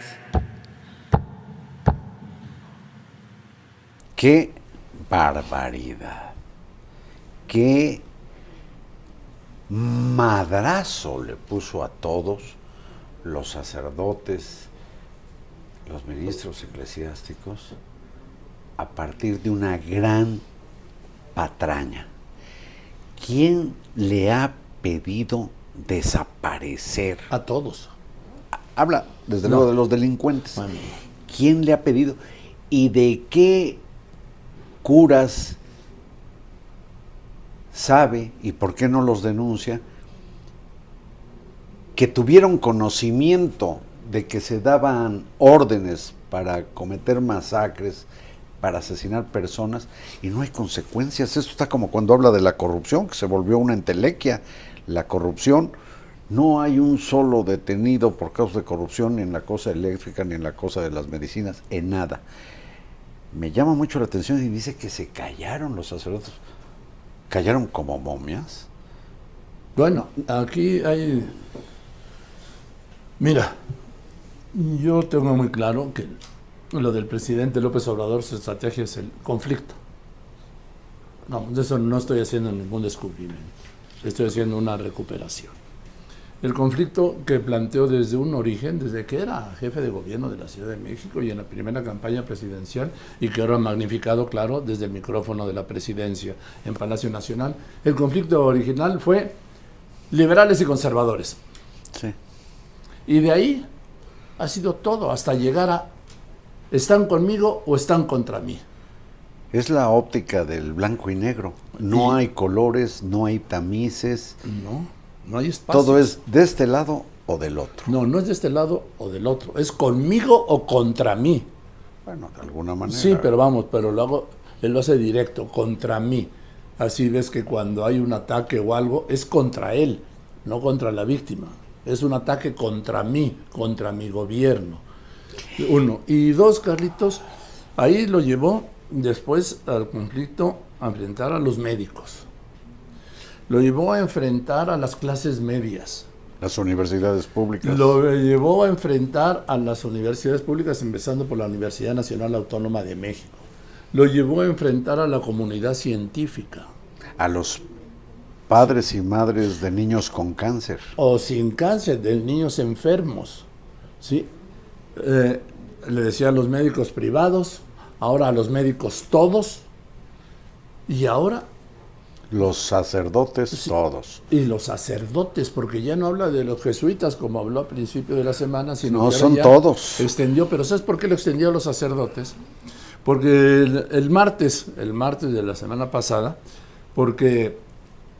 ¡Qué barbaridad! ¡Qué madrazo le puso a todos los sacerdotes, los ministros eclesiásticos, a partir de una gran patraña? ¿Quién le ha pedido desaparecer? A todos. Habla, desde luego, de los delincuentes. Bueno. ¿Quién le ha pedido? ¿Y de qué curas sabe, y por qué no los denuncia, que tuvieron conocimiento de que se daban órdenes para cometer masacres, para asesinar personas, y no hay consecuencias? Esto está como cuando habla de la corrupción, que se volvió una entelequia. La corrupción, no hay un solo detenido por causa de corrupción, ni en la cosa eléctrica, ni en la cosa de las medicinas, en nada. Me llama mucho la atención y dice que se callaron los sacerdotes. ¿Callaron como momias? Bueno, aquí hay... Mira, yo tengo muy claro que lo del presidente López Obrador, su estrategia es el conflicto. No, de eso no estoy haciendo ningún descubrimiento. Estoy haciendo una recuperación. El conflicto que planteó desde un origen, desde que era jefe de gobierno de la Ciudad de México y en la primera campaña presidencial, y que ahora ha magnificado, claro, desde el micrófono de la presidencia en Palacio Nacional. El conflicto original fue liberales y conservadores. Sí. Y de ahí ha sido todo, hasta llegar a ¿están conmigo o están contra mí? Es la óptica del blanco y negro. No hay colores, no hay tamices. No hay espacio. Todo es de este lado o del otro. No es de este lado o del otro. Es conmigo o contra mí. Bueno, de alguna manera. Sí, pero vamos, pero luego él lo hace directo, contra mí. Así ves que cuando hay un ataque o algo, es contra él, no contra la víctima. Es un ataque contra mí, contra mi gobierno. Uno. Y dos, Carlitos, ahí lo llevó después al conflicto a enfrentar a los médicos. Lo llevó a enfrentar a las clases medias. Las universidades públicas. Lo llevó a enfrentar a las universidades públicas, empezando por la Universidad Nacional Autónoma de México. Lo llevó a enfrentar a la comunidad científica. A los padres y madres de niños con cáncer. O sin cáncer, de niños enfermos. ¿Sí? Le decía a los médicos privados, ahora a los médicos todos, y ahora... Los sacerdotes, sí, todos. Y los sacerdotes, porque ya no habla de los jesuitas como habló al principio de la semana, sino no, que son ya todos. Extendió, pero ¿sabes por qué lo extendió a los sacerdotes? Porque el martes de la semana pasada, porque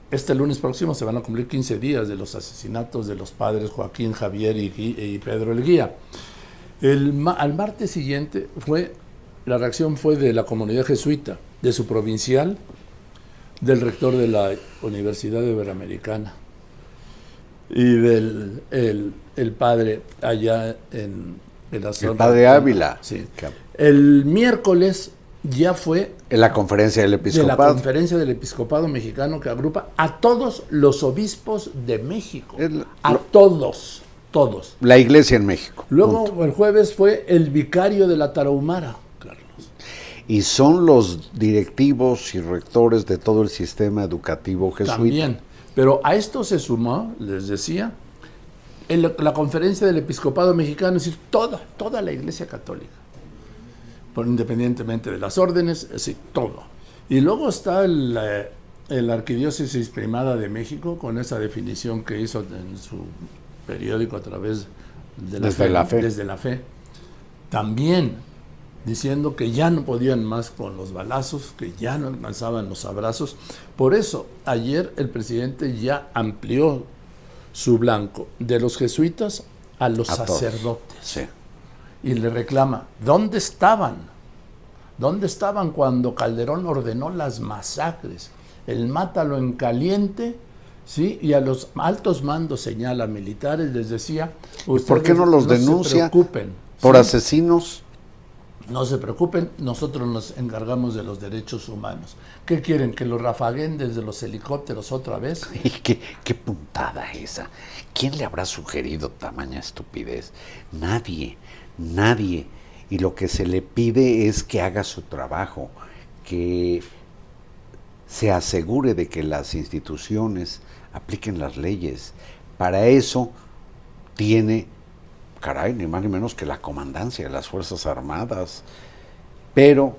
este lunes próximo se van a cumplir 15 días de los asesinatos de los padres Joaquín, Javier y Pedro el Guía. Al martes siguiente la reacción fue de la comunidad jesuita, de su provincial, del rector de la Universidad Iberoamericana y del el padre allá en la zona. El padre Ávila. Sí. El miércoles ya fue en la conferencia del episcopado. De la conferencia del episcopado mexicano, que agrupa a todos los obispos de México. Todos. La iglesia en México. Luego punto. El jueves fue el vicario de la Tarahumara, Carlos. Y son los directivos y rectores de todo el sistema educativo jesuita. También. Pero a esto se sumó, les decía, la conferencia del episcopado mexicano, es decir, toda la iglesia católica. Independientemente de las órdenes, es decir, todo. Y luego está el Arquidiócesis Primada de México, con esa definición que hizo en su periódico a través de Desde la Fe. También diciendo que ya no podían más con los balazos, que ya no alcanzaban los abrazos. Por eso, ayer el presidente ya amplió su blanco de los jesuitas a los sacerdotes. Sí. Y le reclama, ¿dónde estaban? ¿Dónde estaban cuando Calderón ordenó las masacres? El mátalo en caliente ¿sí? Y a los altos mandos, señala militares, les decía, ¿por qué no los denuncia se preocupen, por ¿sí? asesinos? No se preocupen, nosotros nos encargamos de los derechos humanos. ¿Qué quieren? ¿Que los rafaguen desde los helicópteros otra vez? ¿Y qué puntada esa? ¿Quién le habrá sugerido tamaña estupidez? Nadie. Y lo que se le pide es que haga su trabajo, que se asegure de que las instituciones apliquen las leyes. Para eso tiene, caray, ni más ni menos que la comandancia de las Fuerzas Armadas. Pero,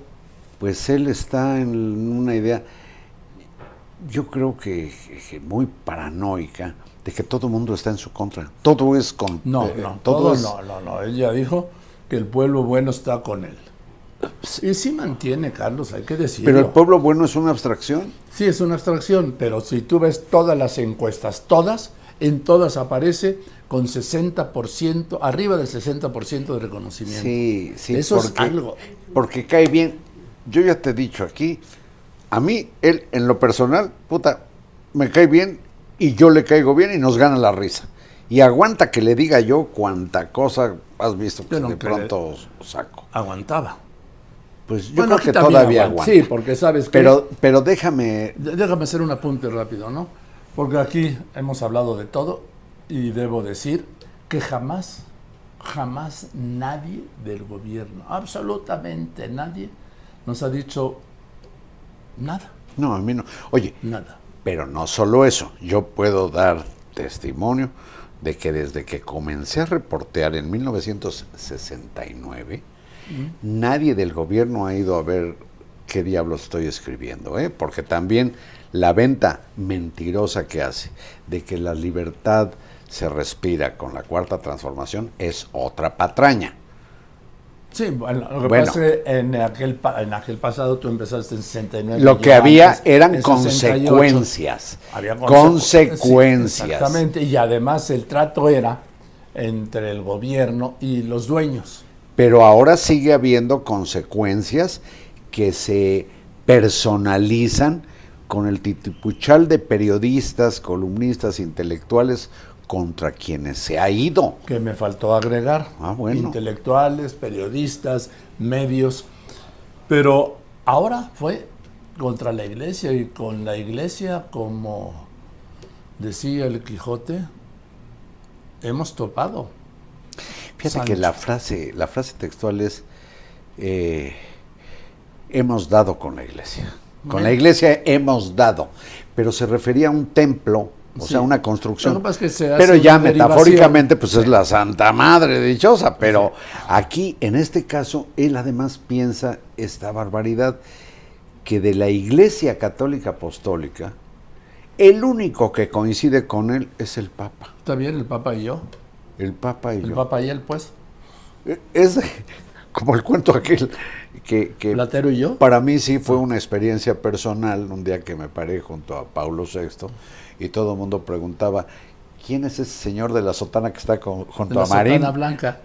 pues él está en una idea, yo creo que muy paranoica, de que todo el mundo está en su contra. Todo es con... No, él ya dijo que el pueblo bueno está con él. Y sí mantiene, Carlos, hay que decirlo. Pero el pueblo bueno es una abstracción. Sí, es una abstracción, pero si tú ves todas las encuestas, en todas aparece con 60%, arriba del 60% de reconocimiento. Sí, eso es algo. Porque cae bien. Yo ya te he dicho aquí, a mí, él, en lo personal, me cae bien y yo le caigo bien y nos gana la risa. Y aguanta que le diga yo cuánta cosa has visto que de pronto saco. Aguantaba. Pues yo creo que todavía aguanta. Sí, porque sabes que... Pero déjame hacer un apunte rápido, ¿no? Porque aquí hemos hablado de todo y debo decir que jamás nadie del gobierno, absolutamente nadie, nos ha dicho nada. No, a mí no. Oye, nada. Pero no solo eso, yo puedo dar testimonio de que desde que comencé a reportear en 1969, nadie del gobierno ha ido a ver qué diablos estoy escribiendo, porque también la venta mentirosa que hace de que la libertad se respira con la Cuarta Transformación es otra patraña. Sí, bueno, lo que pasa es que en aquel pasado tú empezaste en 69. Lo que había eran consecuencias. Había consecuencias. Sí, exactamente, y además el trato era entre el gobierno y los dueños. Pero ahora sigue habiendo consecuencias que se personalizan con el titipuchal de periodistas, columnistas, intelectuales contra quienes se ha ido. Que me faltó agregar. Bueno. Intelectuales, periodistas, medios. Pero ahora fue contra la iglesia, y con la iglesia, como decía el Quijote, hemos topado. Fíjate Sancho. Que la frase textual es hemos dado con la iglesia. Con la iglesia hemos dado, pero se refería a un templo, o sea, una construcción. Lo que pasa es que se hace pero ya una metafóricamente, pues es la Santa Madre dichosa, pero aquí, en este caso, él además piensa esta barbaridad, que de la Iglesia Católica Apostólica, el único que coincide con él es el Papa. ¿Está bien el Papa y yo? El Papa y yo. El Papa y él, pues. Es como el cuento aquel que ¿Platero y yo? Para mí sí fue una experiencia personal, un día que me paré junto a Paulo VI y todo el mundo preguntaba, ¿quién es ese señor de la sotana que está junto a Marín? La sotana blanca.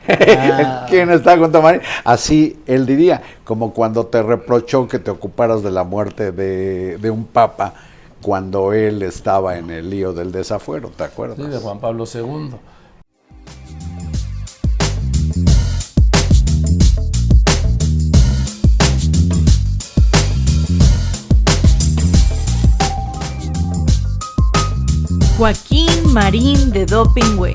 ¿Quién está junto a Marín? Así él diría, como cuando te reprochó que te ocuparas de la muerte de un papa cuando él estaba en el lío del desafuero, ¿te acuerdas? Sí, de Juan Pablo II. Joaquín Marín de Dopingüe.